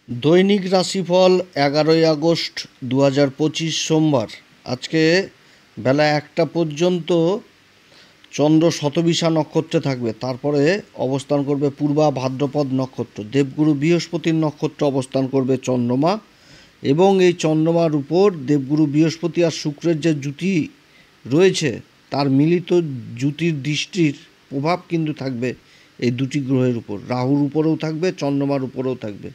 দৈনিক রাশিফল 11ই আগস্ট 2025 সোমবার। আজকে বেলা 1টা পর্যন্ত চন্দ্র শতবিশা নক্ষত্রে থাকবে, তারপরে অবস্থান করবে পূর্বা ভাদ্রপদ নক্ষত্র। দেবগুরু বৃহস্পতির নক্ষত্র অবস্থান করবে চন্দ্রমা, এবং এই চন্দ্রমার উপর দেবগুরু বৃহস্পতি আর শুক্রের যে জুতি রয়েছে তার মিলিত জুতির দৃষ্টির প্রভাব কিন্তু থাকবে এই দুটি গ্রহের উপর। রাহুর উপরেও থাকবে, চন্দ্রমার উপরেও থাকবে।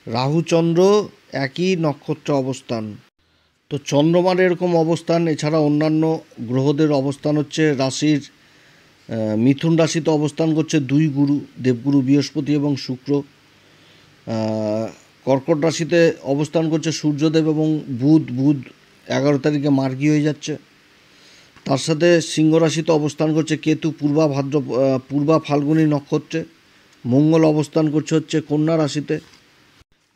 রাহু চন্দ্র একই নক্ষত্র অবস্থান। তো চন্দ্রমার এরকম অবস্থান, এছাড়া অন্যান্য গ্রহদের অবস্থান হচ্ছে রাশির মিথুন রাশিতে অবস্থান করছে দুই গুরু, দেবগুরু বৃহস্পতি এবং শুক্র। কর্কট রাশিতে অবস্থান করছে সূর্যদেব এবং বুধ 11 তারিখে মার্গী হয়ে যাচ্ছে। তার সাথে সিংহ রাশিতে অবস্থান করছে কেতু পূর্বা ফাল্গুনী নক্ষত্রে। মঙ্গল অবস্থান করছে হচ্ছে কন্যা রাশিতে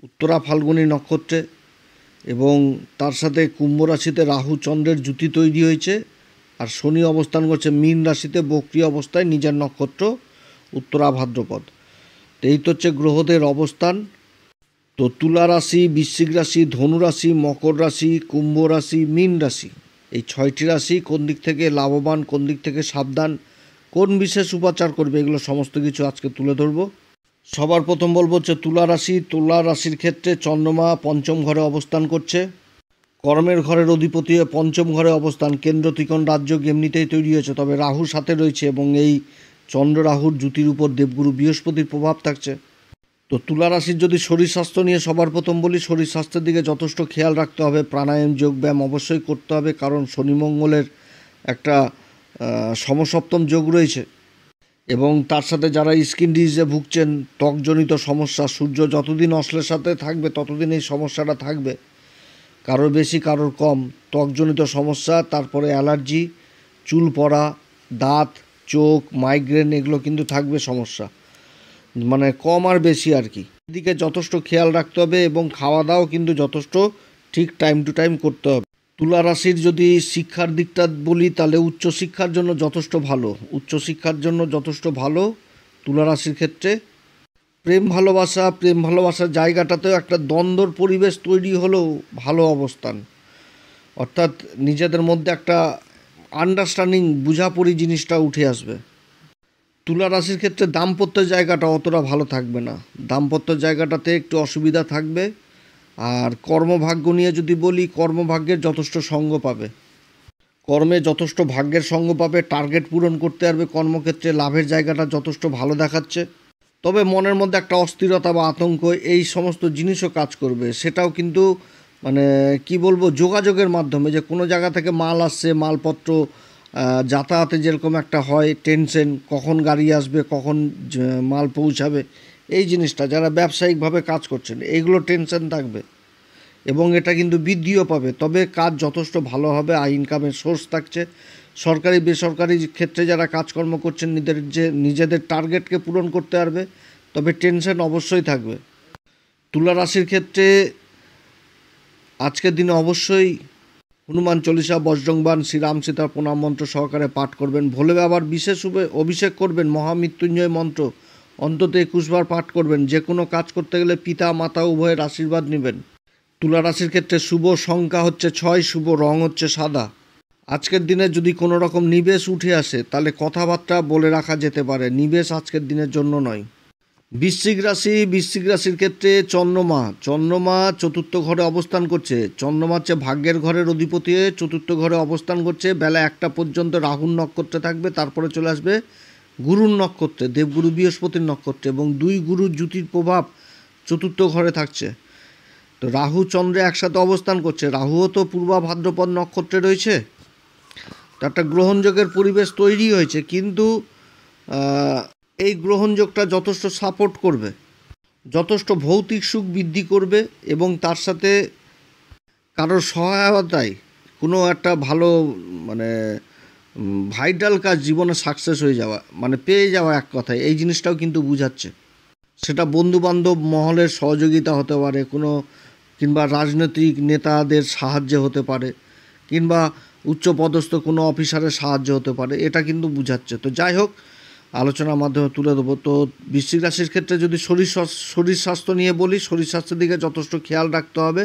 উত্তরা ফাল্গুনী নক্ষত্রে, এবং তার সাথে কুম্ভ রাশিতে রাহু চন্দ্রের জুতি তৈরি হয়েছে। আর শনি অবস্থান করছে মীন রাশিতে বক্রী অবস্থায়, নিজের নক্ষত্র উত্তরা ভাদ্রপদ। এই তো হচ্ছে গ্রহদের অবস্থান। তো তুলা রাশি, বৃশ্চিক রাশি, ধনু রাশি, মকর রাশি, কুম্ভ রাশি, মীন রাশি, এই 6টি রাশি কোন দিক থেকে লাভবান, কোন দিক থেকে সাবধান, কোন বিশেষ উপাচার করবে, এগুলো সমস্ত কিছু আজকে তুলে ধরবো। সবার প্রথম বলবো হচ্ছে তুলা রাশি। তুলা রাশির ক্ষেত্রে চন্দ্রমা পঞ্চম ঘরে অবস্থান করছে। কর্মের ঘরের অধিপতি হয়ে পঞ্চম ঘরে অবস্থান। কেন্দ্র ত্রিকোণ রাজ্য এমনিতেই তৈরি হয়েছে, তবে রাহু সাথে রয়েছে, এবং এই চন্দ্র রাহুর জুতির উপর দেবগুরু বৃহস্পতির প্রভাব থাকছে। তো তুলা রাশির যদি শরীর স্বাস্থ্য নিয়ে সবার প্রথম বলি, শরীর স্বাস্থ্যের দিকে যথেষ্ট খেয়াল রাখতে হবে। প্রাণায়াম, যোগব্যায়াম অবশ্যই করতে হবে, কারণ শনি মঙ্গলের একটা সমসপ্তম যোগ রয়েছে। এবং তার সাথে যারা স্কিন ডিজিজে ভুগছেন, ত্বকজনিত সমস্যা, সূর্য যতদিন অশ্লের সাথে থাকবে ততদিন এই সমস্যাটা থাকবে, কারোর বেশি কারোর কম। ত্বকজনিত সমস্যা, তারপরে অ্যালার্জি, চুল পড়া, দাঁত, চোখ, মাইগ্রেন, এগুলো কিন্তু থাকবে সমস্যা, মানে কম আর বেশি আর কি। এদিকে যথেষ্ট খেয়াল রাখতে হবে, এবং খাওয়া দাওয়াও কিন্তু যথেষ্ট ঠিক টাইম টু টাইম করতে হবে। তুলা রাশির যদি শিক্ষার দিকটা বলি, তাহলে উচ্চশিক্ষার জন্য যথেষ্ট ভালো। উচ্চশিক্ষার জন্য যথেষ্ট ভালো তুলা রাশির ক্ষেত্রে। প্রেম ভালোবাসার জায়গাটাতেও একটা দ্বন্দ্বর পরিবেশ তৈরি হলেও ভালো অবস্থান, অর্থাৎ নিজেদের মধ্যে একটা আন্ডারস্ট্যান্ডিং, বুঝাপড়ি জিনিসটা উঠে আসবে। তুলা রাশির ক্ষেত্রে দাম্পত্যের জায়গাটা অতটা ভালো থাকবে না, দাম্পত্যের জায়গাটাতে একটু অসুবিধা থাকবে। আর কর্মভাগ্য নিয়ে যদি বলি, কর্মভাগ্যের যথেষ্ট সঙ্গ পাবে, কর্মে যথেষ্ট ভাগ্যের সঙ্গ পাবে, টার্গেট পূরণ করতে পারবে। কর্মক্ষেত্রে লাভের জায়গাটা যথেষ্ট ভালো দেখাচ্ছে, তবে মনের মধ্যে একটা অস্থিরতা বা আতঙ্ক, এই সমস্ত জিনিসও কাজ করবে। সেটাও কিন্তু মানে কি বলবো, যোগাযোগের মাধ্যমে, যে কোনো জায়গা থেকে মাল আসছে, মালপত্র যাতায়াতে যেরকম একটা হয় টেনশন, কখন গাড়ি আসবে, কখন মাল পৌঁছাবে, এই জিনিসটা যারা ব্যবসায়িকভাবে কাজ করছেন, এইগুলো টেনশন থাকবে, এবং এটা কিন্তু বৃদ্ধিও পাবে। তবে কাজ যথেষ্ট ভালো হবে, আয় ইনকামের সোর্স থাকছে। সরকারি বেসরকারি ক্ষেত্রে যারা কাজকর্ম করছেন, নিজেদের টার্গেটকে পূরণ করতে পারবে, তবে টেনশন অবশ্যই থাকবে। তুলা রাশির ক্ষেত্রে আজকের দিনে অবশ্যই হনুমান চল্লিশা, বজ্রংবাণ, শ্রীরাম সীতার প্রণাম মন্ত্র সহকারে পাঠ করবেন। ভোলে বাবার বিশেষ অভিষেক করবেন, মহামৃত্যুঞ্জয় মন্ত্র অন্তত 21 বার পাঠ করবেন। যে কোনো কাজ করতে গেলে পিতা মাতা উভয়ের আশীর্বাদ নেবেন। তুলা রাশির ক্ষেত্রে শুভ সংখ্যা হচ্ছে 6, শুভ রং হচ্ছে সাদা। আজকের দিনে যদি কোনো রকম নিবেশ উঠে আসে, তাহলে কথাবার্তা বলে রাখা যেতে পারে, নিবেশ আজকের দিনের জন্য নয়। বৃশ্চিক রাশির ক্ষেত্রে চন্দ্রমা চতুর্থ ঘরে অবস্থান করছে। চন্দ্রমা হচ্ছে ভাগ্যের ঘরের অধিপতি হয়ে চতুর্থ ঘরে অবস্থান করছে। বেলা 1টা পর্যন্ত রাহুর নক্ষত্রে থাকবে, তারপরে চলে আসবে গুরুর নক্ষত্রে, দেবগুরু বৃহস্পতির নক্ষত্রে, এবং দুই গুরুর জুতির প্রভাব চতুর্থ ঘরে থাকছে। তো রাহু চন্দ্রে একসাথে অবস্থান করছে, রাহুও তো পূর্বা ভাদ্রপদ নক্ষত্রে রয়েছে, তো একটা গ্রহণযোগের পরিবেশ তৈরি হয়েছে। কিন্তু এই গ্রহণযোগটা যথেষ্ট সাপোর্ট করবে, যথেষ্ট ভৌতিক সুখ বৃদ্ধি করবে, এবং তার সাথে কারোর সহায়তায় কোনো একটা ভালো মানে ভাইটাল কাজ জীবনে সাকসেস হয়ে যাওয়া, মানে পেয়ে যাওয়া, এক কথায় এই জিনিসটাও কিন্তু বুঝাচ্ছে। সেটা বন্ধুবান্ধব মহলের সহযোগিতা হতে পারে, কিংবা রাজনৈতিক নেতাদের সাহায্যে হতে পারে, কিংবা উচ্চপদস্থ কোনো অফিসারের সাহায্য হতে পারে, এটা কিন্তু বুঝাচ্ছে। তো যাই হোক, আলোচনার মাধ্যমে তুলে দেবো। তো বৃশ্চিক রাশির ক্ষেত্রে যদি শরীর স্বাস্থ্য নিয়ে বলি, শরীর স্বাস্থ্যের দিকে যথেষ্ট খেয়াল রাখতে হবে।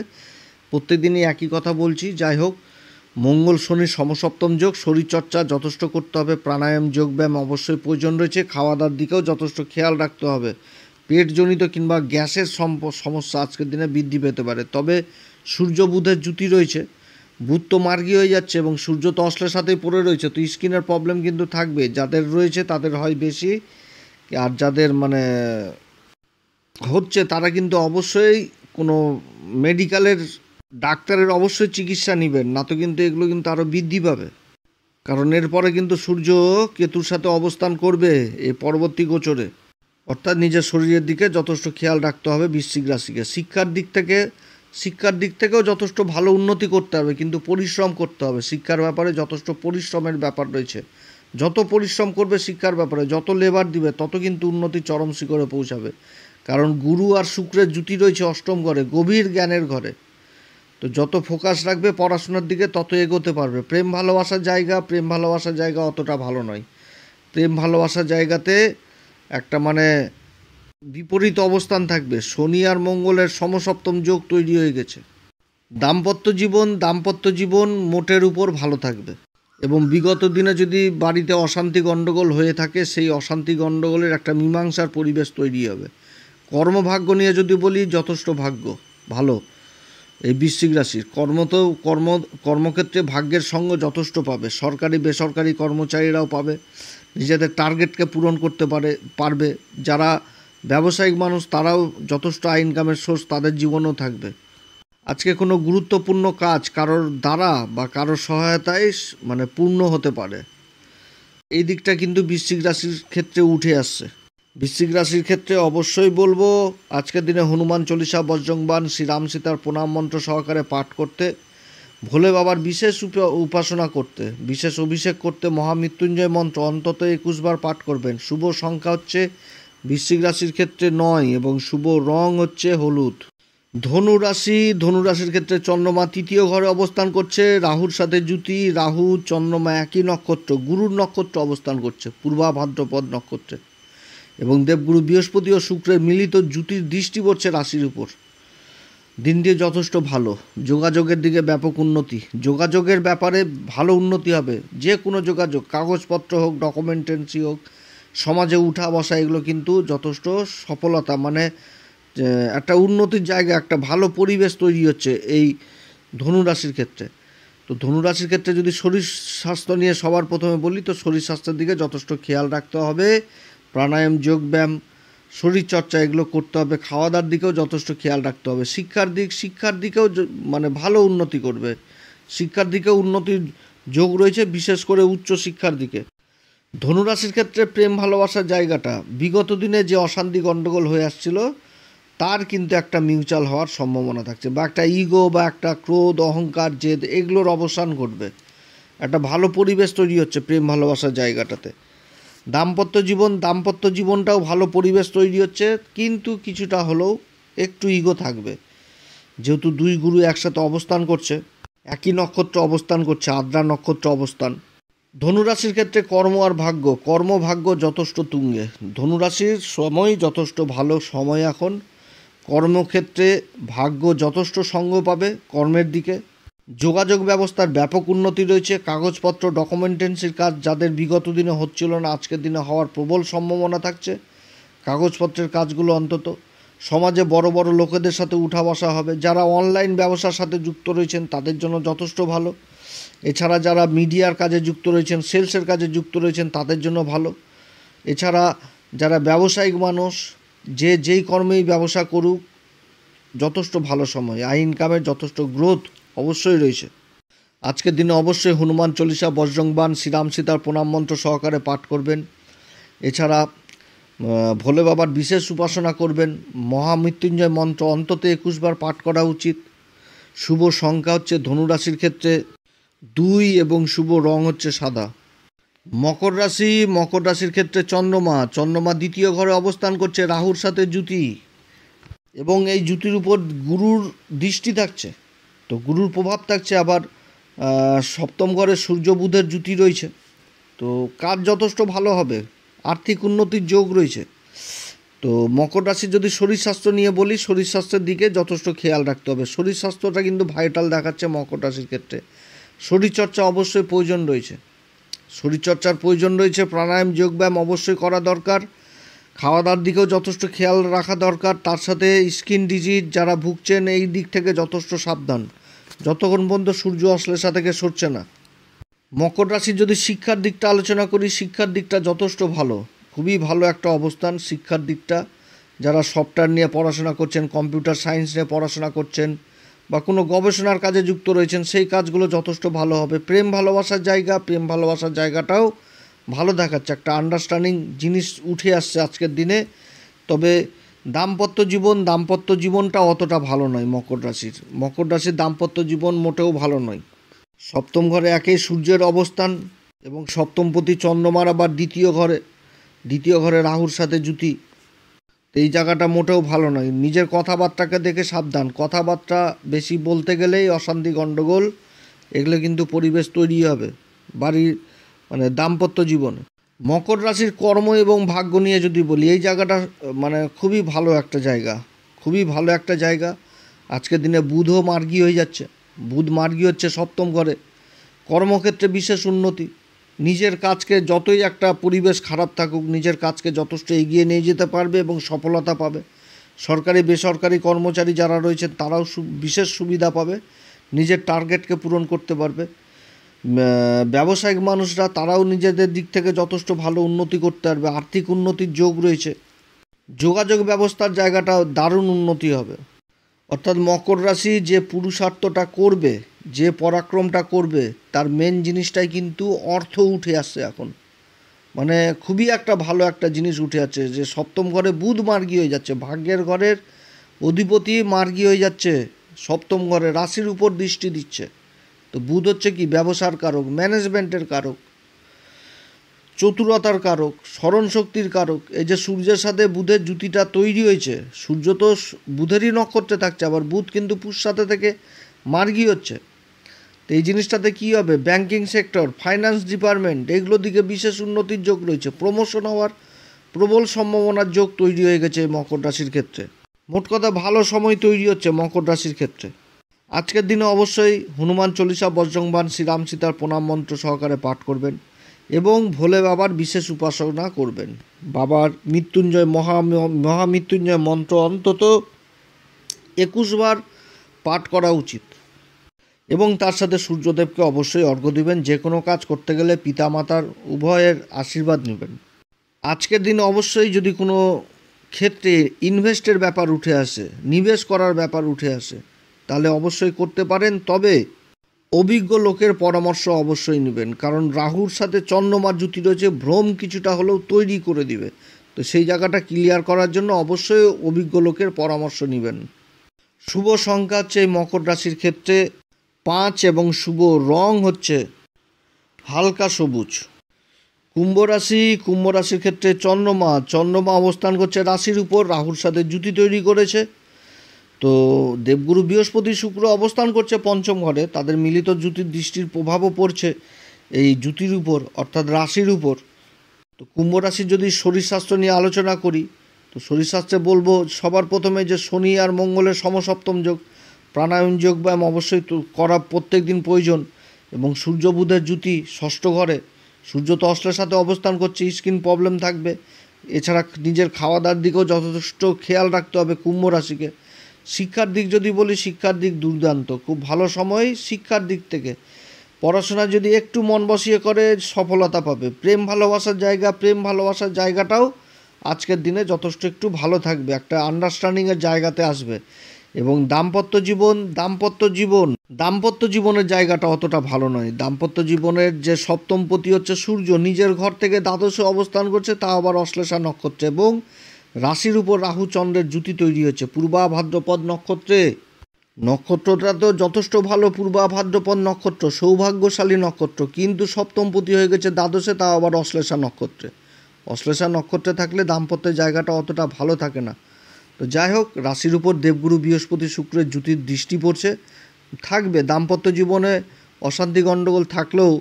প্রত্যেকদিনই একই কথা বলছি, যাই হোক, মঙ্গল শনির সমসপ্তম যোগ, শরীরচর্চা যথেষ্ট করতে হবে, প্রাণায়াম যোগব্যায়াম অবশ্যই প্রয়োজন রয়েছে, খাওয়া দাওয়ার দিকেও যথেষ্ট খেয়াল রাখতে হবে। পেটজনিত কিংবা গ্যাসের সমস্যা আজকের দিনে বৃদ্ধি পেতে পারে। তবে সূর্য বুধের জুতি রয়েছে, বুধ তো মার্গী হয়ে যাচ্ছে এবং সূর্য তো অস্ত্রের সাথেই পড়ে রয়েছে, তো স্কিনের প্রবলেম কিন্তু থাকবে। যাদের রয়েছে তাদের হয় বেশি, আর যাদের মানে হচ্ছে তারা কিন্তু অবশ্যই কোনো মেডিকেলের ডাক্তারের অবশ্যই চিকিৎসা নেবেন, না তো কিন্তু এগুলো কিন্তু আরও বৃদ্ধি পাবে। কারণ এরপরে কিন্তু সূর্য কেতুর সাথে অবস্থান করবে এই পরবর্তী গোচরে, অর্থাৎ নিজের শরীরের দিকে যথেষ্ট খেয়াল রাখতে হবে বৃশ্চিক রাশিকে। শিক্ষার দিক থেকেও যথেষ্ট ভালো উন্নতি করতে হবে, কিন্তু পরিশ্রম করতে হবে। শিক্ষার ব্যাপারে যথেষ্ট পরিশ্রমের ব্যাপার রয়েছে। যত পরিশ্রম করবে শিক্ষার ব্যাপারে, যত লেবার দিবে, তত কিন্তু উন্নতি চরম শিখরে পৌঁছাবে। কারণ গুরু আর শুক্রের জুতি রয়েছে অষ্টম ঘরে, গভীর জ্ঞানের ঘরে। তো যত ফোকাস রাখবে পড়াশোনার দিকে তত এগোতে পারবে। প্রেম ভালোবাসার জায়গা অতটা ভালো নয়। প্রেম ভালোবাসার জায়গাতে একটা মানে বিপরীত অবস্থান থাকবে। শনি আর মঙ্গলের সমসপ্তম যোগ তৈরি হয়ে গেছে। দাম্পত্য জীবন মোটের উপর ভালো থাকবে, এবং বিগত দিনে যদি বাড়িতে অশান্তি গণ্ডগোল হয়ে থাকে, সেই অশান্তি গণ্ডগোলের একটা মীমাংসার পরিবেশ তৈরি হবে। কর্মভাগ্য নিয়ে যদি বলি, যথেষ্ট ভাগ্য ভালো এই বৃশ্চিক রাশির। কর্মক্ষেত্রে ভাগ্যের সঙ্গ যথেষ্ট পাবে। সরকারি বেসরকারি কর্মচারীরাও পাবে, নিজেদের টার্গেটকে পূরণ করতে পারবে। যারা ব্যবসায়িক মানুষ তারাও যথেষ্ট ইনকামের সোর্স তাদের জীবনেও থাকবে। আজকে কোনো গুরুত্বপূর্ণ কাজ কারোর দ্বারা বা কারোর সহায়তায় মানে পূর্ণ হতে পারে। এই দিকটা কিন্তু বৃশ্চিক রাশির ক্ষেত্রে উঠে আসছে। বৃশ্চিক রাশির ক্ষেত্রে অবশ্যই বলবো আজকের দিনে হনুমান চল্লিশা, বজ্রংবাণ, শ্রীরাম সীতার প্রণাম মন্ত্র সহকারে পাঠ করতে, ভোলে বাবার বিশেষ উপাসনা করতে, বিশেষ অভিষেক করতে মহামৃত্যুঞ্জয় মন্ত্র অন্তত 21 বার পাঠ করবেন। শুভ সংখ্যা হচ্ছে বৃশ্চিক রাশির ক্ষেত্রে 9 এবং শুভ রং হচ্ছে হলুদ। ধনুরাশির ক্ষেত্রে চন্দ্রমা তৃতীয় ঘরে অবস্থান করছে, রাহুর সাথে জুতি। রাহু চন্দ্রমা একই নক্ষত্র, গুরুর নক্ষত্র অবস্থান করছে, পূর্বা ভাদ্রপদ নক্ষত্রে, এবং দেবগুরু বৃহস্পতি ও শুক্রের মিলিত জুতির দৃষ্টি পড়ছে রাশির উপর। দিনটি যথেষ্ট ভালো। যোগাযোগের দিকে ব্যাপক উন্নতি, যোগাযোগের ব্যাপারে ভালো উন্নতি হবে। যে কোনো যোগাযোগ, কাগজপত্র হোক, ডকুমেন্টেন্সি হোক, সমাজে উঠা বসা, এগুলো কিন্তু যথেষ্ট সফলতা মানে একটা উন্নতির জায়গা, একটা ভালো পরিবেশ তৈরি হচ্ছে এই ধনুরাশির ক্ষেত্রে। তো ধনুরাশির ক্ষেত্রে যদি শরীর স্বাস্থ্য নিয়ে সবার প্রথমে বলি, তো শরীর স্বাস্থ্যের দিকে যথেষ্ট খেয়াল রাখতে হবে। প্রাণায়াম যোগব্যায়াম শরীরচর্চা এগুলো করতে হবে। খাওয়া দাওয়ার দিকেও যথেষ্ট খেয়াল রাখতে হবে। শিক্ষার দিকেও মানে ভালো উন্নতি করবে। শিক্ষার দিকেও উন্নতির যোগ রয়েছে, বিশেষ করে উচ্চ শিক্ষার দিকে। ধনুরাশির ক্ষেত্রে প্রেম ভালোবাসার জায়গাটা বিগত দিনে যে অশান্তি গণ্ডগোল হয়ে আসছিল তার কিন্তু একটা মিউচুয়াল হওয়ার সম্ভাবনা থাকছে, বা একটা ইগো বা একটা ক্রোধ, অহংকার, জেদ, এগুলোর অবসান ঘটবে। একটা ভালো পরিবেশ তৈরি হচ্ছে প্রেম ভালোবাসার জায়গাটাতে। দাম্পত্য জীবনটাও ভালো পরিবেশ তৈরি হচ্ছে, কিন্তু কিছুটা হলেও একটু ইগো থাকবে, যেহেতু দুই গুরু একসাথে অবস্থান করছে, একই নক্ষত্র অবস্থান করছে, আদ্রা নক্ষত্র অবস্থান। ধনুরাশির ক্ষেত্রে কর্মভাগ্য যথেষ্ট তুঙ্গে। ধনুরাশির সময় যথেষ্ট ভালো সময় এখন। কর্মক্ষেত্রে ভাগ্য যথেষ্ট সঙ্গ পাবে কর্মের দিকে। যোগাযোগ ব্যবস্থার ব্যাপক উন্নতি রয়েছে। কাগজপত্র, ডকুমেন্টেন্সির কাজ যাদের বিগত দিনে হচ্ছিল না, আজকের দিনে হওয়ার প্রবল সম্ভাবনা থাকছে। কাগজপত্রের কাজগুলো অন্তত সমাজে বড় বড় লোকেদের সাথে উঠা বসা হবে। যারা অনলাইন ব্যবসার সাথে যুক্ত রয়েছেন তাদের জন্য যথেষ্ট ভালো। এছাড়া যারা মিডিয়ার কাজে যুক্ত রয়েছেন, সেলসের কাজে যুক্ত রয়েছেন, তাদের জন্য ভালো। এছাড়া যারা ব্যবসায়িক মানুষ, যেই কর্মেই ব্যবসা করুক, যথেষ্ট ভালো সময়। ইনকামের যথেষ্ট গ্রোথ অবশ্যই রয়েছে। আজকের দিনে অবশ্যই হনুমান চল্লিশা, বজ্রংবাণ, শ্রীরাম সীতার প্রণাম মন্ত্র সহকারে পাঠ করবেন। এছাড়া ভোলে বাবার বিশেষ উপাসনা করবেন। মহামৃত্যুঞ্জয় মন্ত্র অন্তত 21 বার পাঠ করা উচিত। শুভ সংখ্যা হচ্ছে ধনুরাশির ক্ষেত্রে 2 এবং শুভ রং হচ্ছে সাদা। মকর রাশির ক্ষেত্রে চন্দ্রমা দ্বিতীয় ঘরে অবস্থান করছে, রাহুর সাথে জুতি, এবং এই জুতির উপর গুরুর দৃষ্টি থাকছে, তো গুরুর প্রভাব থাকছে। আবার সপ্তম ঘরে সূর্য বুধের জুতি রয়েছে, তো কাজ যথেষ্ট ভালো হবে। আর্থিক উন্নতির যোগ রয়েছে। তো মকর রাশির যদি শরীর স্বাস্থ্য নিয়ে বলি, শরীর স্বাস্থ্যের দিকে যথেষ্ট খেয়াল রাখতে হবে। শরীর স্বাস্থ্যটা কিন্তু ভাইটাল দেখাচ্ছে মকর রাশির ক্ষেত্রে। শরীরচর্চা অবশ্যই প্রয়োজন রয়েছে, শরীরচর্চার প্রয়োজন রয়েছে। প্রাণায়াম যোগব্যায়াম অবশ্যই করা দরকার। খাওয়া দাওয়ার দিকেও যথেষ্ট খেয়াল রাখা দরকার। তার সাথে স্কিন ডিজিজ যারা ভুগছেন এই দিক থেকে যথেষ্ট সাবধান, যতক্ষণ পর্যন্ত সূর্য অশ্লেষা থেকে সরছে না। মকর রাশির যদি শিক্ষার দিকটা আলোচনা করি, শিক্ষার দিকটা যথেষ্ট ভালো, খুবই ভালো একটা অবস্থান শিক্ষার দিকটা। যারা সফটওয়্যার নিয়ে পড়াশোনা করছেন, কম্পিউটার সায়েন্স নিয়ে পড়াশোনা করছেন বা কোনো গবেষণার কাজে যুক্ত রয়েছেন, সেই কাজগুলো যথেষ্ট ভালো হবে। প্রেম ভালোবাসার জায়গা, প্রেম ভালোবাসার জায়গাটাও ভালো দেখাচ্ছে, একটা আন্ডারস্ট্যান্ডিং জিনিস উঠে আসছে আজকের দিনে। তবে দাম্পত্য জীবনটা অতটা ভালো নয় মকর রাশির দাম্পত্য জীবন মোটেও ভালো নয়। সপ্তম ঘরে একে সূর্যের অবস্থান এবং সপ্তমপতি চন্দ্রমার আবার দ্বিতীয় ঘরে রাহুর সাথে জুতি। এই জায়গাটা মোটেও ভালো নয়। নিজের কথাবার্তাকে দেখে সাবধান, কথাবার্তা বেশি বলতে গেলেই অশান্তি গণ্ডগোল এগুলো কিন্তু পরিবেশ তৈরি হবে বাড়ির দাম্পত্য জীবনে। মকর রাশির কর্ম এবং ভাগ্য নিয়ে যদি বলি, এই জায়গাটা খুবই ভালো একটা জায়গা। আজকের দিনে বুধও মার্গী হয়ে যাচ্ছে, বুধ মার্গী হচ্ছে সপ্তম ঘরে। কর্মক্ষেত্রে বিশেষ উন্নতি, নিজের কাজকে যতই একটা পরিবেশ খারাপ থাকুক নিজের কাজকে যথেষ্ট এগিয়ে নিয়ে যেতে পারবে এবং সফলতা পাবে। সরকারি বেসরকারি কর্মচারী যারা রয়েছেন তারাও বিশেষ সুবিধা পাবে, নিজের টার্গেটকে পূরণ করতে পারবে। ব্যবসায়িক মানুষরা তারাও নিজেদের দিক থেকে যথেষ্ট ভালো উন্নতি করতে পারবে, আর্থিক উন্নতির যোগ রয়েছে। যোগাযোগ ব্যবস্থার জায়গাটা দারুণ উন্নতি হবে। অর্থাৎ মকর রাশি যে পুরুষার্থটা করবে, যে পরাক্রমটা করবে, তার মেন জিনিসটাই কিন্তু অর্থ উঠে আসছে এখন। খুবই একটা ভালো একটা জিনিস উঠে আসছে যে সপ্তম ঘরে বুধ মার্গী হয়ে যাচ্ছে, ভাগ্যের ঘরের অধিপতি মার্গী হয়ে যাচ্ছে সপ্তম ঘরে, রাশির উপর দৃষ্টি দিচ্ছে। তো বুধ হচ্ছে কি ব্যবসার কারক, ম্যানেজমেন্টের কারক, চতুরতার কারক, স্মরণশক্তির কারক। এই যে সূর্যের সাথে বুধের জুতিটা তৈরি হয়েছে, সূর্য তো বুধেরই নক্ষত্রে থাকছে, আবার বুধ কিন্তু পুষ্যাতে থেকে মার্গী হচ্ছে। তো এই জিনিসটাতে কী হবে, ব্যাংকিং সেক্টর, ফাইন্যান্স ডিপার্টমেন্ট এগুলোর দিকে বিশেষ উন্নতির যোগ রয়েছে। প্রমোশন হওয়ার প্রবল সম্ভাবনার যোগ তৈরি হয়ে গেছে মকর রাশির ক্ষেত্রে। মোট কথা ভালো সময় তৈরি হচ্ছে মকর রাশির ক্ষেত্রে। আজকের দিনে অবশ্যই হনুমান চল্লিশা, বজ্রংবাণ, শ্রীরাম সীতার প্রণাম মন্ত্র সহকারে পাঠ করবেন এবং ভোলে বাবার বিশেষ উপাসনা করবেন। বাবার মৃত্যুঞ্জয় মহামৃত্যুঞ্জয় মন্ত্র অন্তত 21 বার পাঠ করা উচিত এবং তার সাথে সূর্যদেবকে অবশ্যই অর্ঘ্য দিবেন। যে কোনো কাজ করতে গেলে পিতামাতার উভয়ের আশীর্বাদ নেবেন। আজকের দিনে অবশ্যই যদি কোনো ক্ষেত্রে ইনভেস্টের ব্যাপার উঠে আসে, নিবেশ করার ব্যাপার উঠে আসে, তাহলে অবশ্যই করতে পারেন। তবে অভিজ্ঞ লোকের পরামর্শ অবশ্যই নেবেন, কারণ রাহুর সাথে চন্দ্রমার জুতি রয়েছে, ভ্রম কিছুটা হলেও তৈরি করে দিবে। তো সেই জায়গাটা ক্লিয়ার করার জন্য অবশ্যই অভিজ্ঞ লোকের পরামর্শ নেবেন। শুভ সংখ্যা হচ্ছে মকর রাশির ক্ষেত্রে 5 এবং শুভ রং হচ্ছে হালকা সবুজ। কুম্ভ রাশির ক্ষেত্রে চন্দ্রমা অবস্থান করছে রাশির উপর, রাহুর সাথে জুতি তৈরি করেছে। তো দেবগুরু বৃহস্পতি শুক্র অবস্থান করছে পঞ্চম ঘরে, তাদের মিলিত জুতির দৃষ্টির প্রভাবও পড়ছে এই জুতির উপর অর্থাৎ রাশির উপর। তো কুম্ভ রাশির যদি শরীর স্বাস্থ্য নিয়ে আলোচনা করি, তো শরীর স্বাস্থ্যে বলবো সবার প্রথমে যে শনি আর মঙ্গলের সমসপ্তম যোগ, প্রাণায়াম যোগ ব্যায়াম অবশ্যই করা প্রত্যেক দিন প্রয়োজন। এবং সূর্য বুধের জুতি ষষ্ঠ ঘরে, সূর্য তো অশ্লের সাথে অবস্থান করছে, স্কিন প্রবলেম থাকবে। এছাড়া নিজের খাওয়া দাওয়ার দিকেও যথেষ্ট খেয়াল রাখতে হবে কুম্ভ রাশিকে। শিক্ষার দিক যদি বলি, শিক্ষার দিক দুর্দান্ত, খুব ভালো সময় শিক্ষার দিক থেকে। পড়াশোনা যদি একটু মন বসিয়ে করে সফলতা পাবে। প্রেম ভালোবাসার জায়গাটাও আজকের দিনে যথেষ্ট একটু ভালো থাকবে, একটা আন্ডারস্ট্যান্ডিংয়ের জায়গাতে আসবে। এবং দাম্পত্য জীবনের জায়গাটা অতটা ভালো নয়। দাম্পত্য জীবনের যে সপ্তমপতি হচ্ছে সূর্য, নিজের ঘর থেকে দ্বাদশে অবস্থান করছে, তা আবার অশ্লেষা নক্ষত্রে, এবং রাশির উপর রাহু চন্দ্রের জুতি তৈরি হচ্ছে পূর্বা ভাদ্রপদ নক্ষত্রে। নক্ষত্রটা তো যথেষ্ট ভালো, পূর্বা ভাদ্রপদ নক্ষত্র সৌভাগ্যশালী নক্ষত্র, কিন্তু সপ্তমপতি হয়ে গেছে দ্বাদশে, তাও আবার অশ্লেষা নক্ষত্রে থাকলে দাম্পত্যের জায়গাটা অতটা ভালো থাকে না। তো যাই হোক, রাশির উপর দেবগুরু বৃহস্পতি শুক্রের জুতির দৃষ্টি পড়ছে, থাকবে দাম্পত্য জীবনে অশান্তি গণ্ডগোল থাকলেও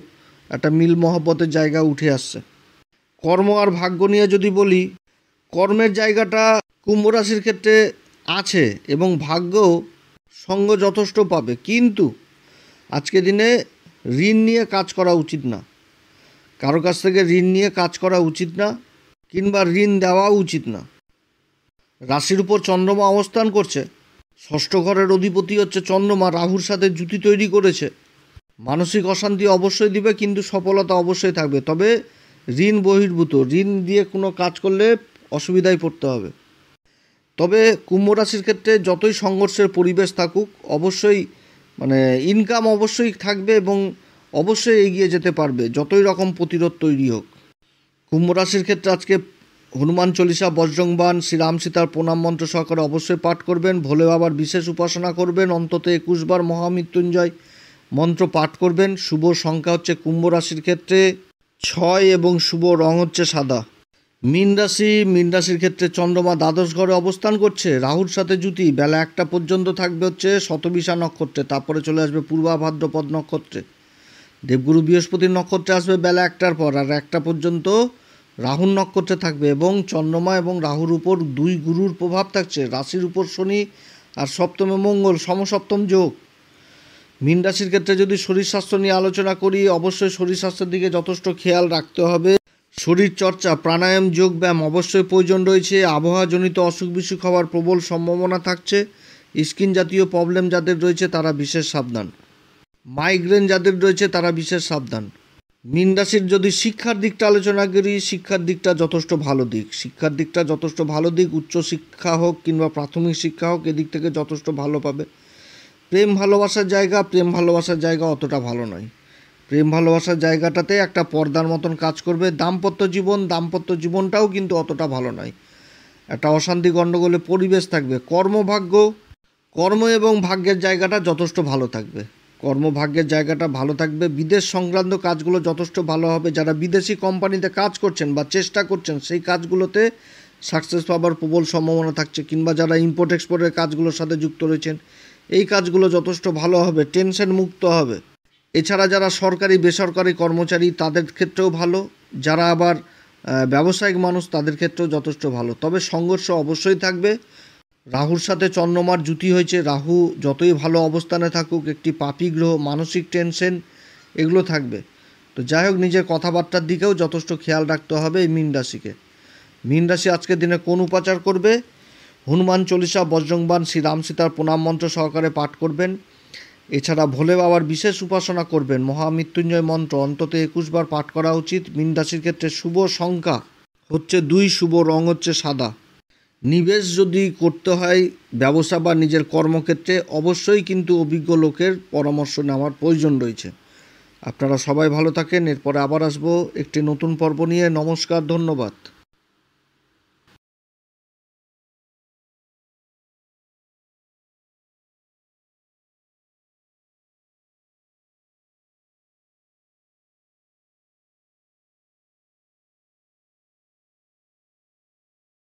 একটা মিল মহব্বতের জায়গা উঠে আসছে। কর্ম আর ভাগ্য নিয়ে যদি বলি, কর্মের জায়গাটা কুম্ভ রাশির ক্ষেত্রে আছে এবং ভাগ্য সঙ্গ যথেষ্ট পাবে, কিন্তু আজকে দিনে ঋণ নিয়ে কাজ করা উচিত না, কারো কাছ থেকে ঋণ নিয়ে কাজ করা উচিত না, কিংবা ঋণ দেওয়াও উচিত না। রাশির উপর চন্দ্রমা অবস্থান করছে, ষষ্ঠ ঘরের অধিপতি হচ্ছে চন্দ্রমা, রাহুর সাথে জুতি তৈরি করেছে। মানসিক অশান্তি অবশ্যই দিবে, কিন্তু সফলতা অবশ্যই থাকবে। তবে ঋণ বহির্ভূত, ঋণ দিয়ে কোনো কাজ করলে অসুবিধায় পড়তে হবে। তবে কুম্ভ রাশির ক্ষেত্রে যতই সংঘর্ষের পরিবেশ থাকুক, অবশ্যই ইনকাম অবশ্যই থাকবে এবং অবশ্যই এগিয়ে যেতে পারবে, যতই রকম প্রতিরোধ তৈরি হোক। কুম্ভ রাশির ক্ষেত্রে আজকে হনুমান চল্লিশা, বজ্রংবাণ, শ্রীরাম সীতার প্রণাম মন্ত্র সহকারে অবশ্যই পাঠ করবেন। ভোলে বাবার বিশেষ উপাসনা করবেন, অন্তত 21 বার মহামৃত্যুঞ্জয় মন্ত্র পাঠ করবেন। শুভ সংখ্যা হচ্ছে কুম্ভ রাশির ক্ষেত্রে 6 এবং শুভ রং হচ্ছে সাদা। মীন রাশির ক্ষেত্রে চন্দ্রমা দ্বাদশ ঘরে অবস্থান করছে, রাহুর সাথে জুতি, বেলা 1টা পর্যন্ত থাকবে হচ্ছে শতবিশা নক্ষত্রে, তারপরে চলে আসবে পূর্বা ভাদ্রপদ নক্ষত্রে। দেবগুরু বৃহস্পতির নক্ষত্রে আসবে বেলা 1টার পর, আর 1টা পর্যন্ত রাহুর নক্ষত্রে থাকবে। এবং চন্দ্রমা এবং রাহুর উপর 2 গুরুর প্রভাব থাকছে, রাশির উপর শনি আর সপ্তমে মঙ্গল, সমসপ্তম যোগ। মীন রাশির ক্ষেত্রে যদি শরীর স্বাস্থ্য নিয়ে আলোচনা করি, অবশ্যই শরীর স্বাস্থ্যের দিকে যথেষ্ট খেয়াল রাখতে হবে। শরীর চর্চা, প্রাণায়াম, যোগ ব্যায়াম অবশ্যই প্রয়োজন রয়েছে। আবহাওয়াজনিত অসুখ বিসুখ হওয়ার প্রবল সম্ভাবনা থাকছে। স্কিন জাতীয় প্রবলেম যাদের রয়েছে তারা বিশেষ সাবধান। মাইগ্রেন যাদের রয়েছে তারা বিশেষ সাবধান। মীন রাশির যদি শিক্ষার দিকটা আলোচনা করি, শিক্ষার দিকটা যথেষ্ট ভালো দিক। উচ্চশিক্ষা হোক কিংবা প্রাথমিক শিক্ষা হোক, এদিক থেকে যথেষ্ট ভালো পাবে। প্রেম ভালোবাসার জায়গা অতটা ভালো নয়। প্রেম ভালোবাসার জায়গাটাতে একটা পর্দার মতন কাজ করবে। দাম্পত্য জীবনটাও কিন্তু অতটা ভালো নয়, একটা অশান্তি গণ্ডগোলের পরিবেশ থাকবে। কর্ম এবং ভাগ্যের জায়গাটা যথেষ্ট ভালো থাকবে। বিদেশ সংক্রান্ত কাজগুলো যথেষ্ট ভালো হবে। যারা বিদেশি কোম্পানিতে কাজ করছেন বা চেষ্টা করছেন, সেই কাজগুলোতে সাকসেস পাবার প্রবল সম্ভাবনা থাকছে, কিংবা যারা ইম্পোর্ট এক্সপোর্টের কাজগুলোর সাথে যুক্ত রয়েছেন, এই কাজগুলো যথেষ্ট ভালো হবে, টেনশন মুক্ত হবে। এছাড়া যারা সরকারি বেসরকারি কর্মচারী তাদের ক্ষেত্রেও ভালো, যারা আবার ব্যবসায়িক মানুষ তাদের ক্ষেত্রেও যথেষ্ট ভালো। তবে সংঘর্ষ অবশ্যই থাকবে। রাহুর সাথে চন্দ্রমার জুতি হয়েছে, রাহু যতই ভালো অবস্থানে থাকুক একটি পাপী গ্রহ, মানসিক টেনশন এগুলো থাকবে। তো যাই হোক, নিজের কথাবার্তার দিকেও যথেষ্ট খেয়াল রাখতে হবে এই মীন রাশিকে। মীন রাশি আজকের দিনে কোন উপাচার করবে? হনুমান চল্লিশা, বজ্রংবাণ, শ্রীরাম সীতার প্রণাম মন্ত্র সহকারে পাঠ করবেন। এছাড়া ভোলে বাবার বিশেষ উপাসনা করবেন। মহামৃত্যুঞ্জয় মন্ত্র অন্তত 21 বার পাঠ করা উচিত। মীন রাশির ক্ষেত্রে শুভ সংখ্যা হচ্ছে 2, শুভ রং হচ্ছে সাদা। নিবেশ যদি করতে হয় ব্যবসা বা নিজের কর্মক্ষেত্রে, অবশ্যই কিন্তু অভিজ্ঞ লোকের পরামর্শ নেওয়ার প্রয়োজন রয়েছে। আপনারা সবাই ভালো থাকেন। এরপরে আবার আসবো একটি নতুন পর্ব নিয়ে। নমস্কার, ধন্যবাদ।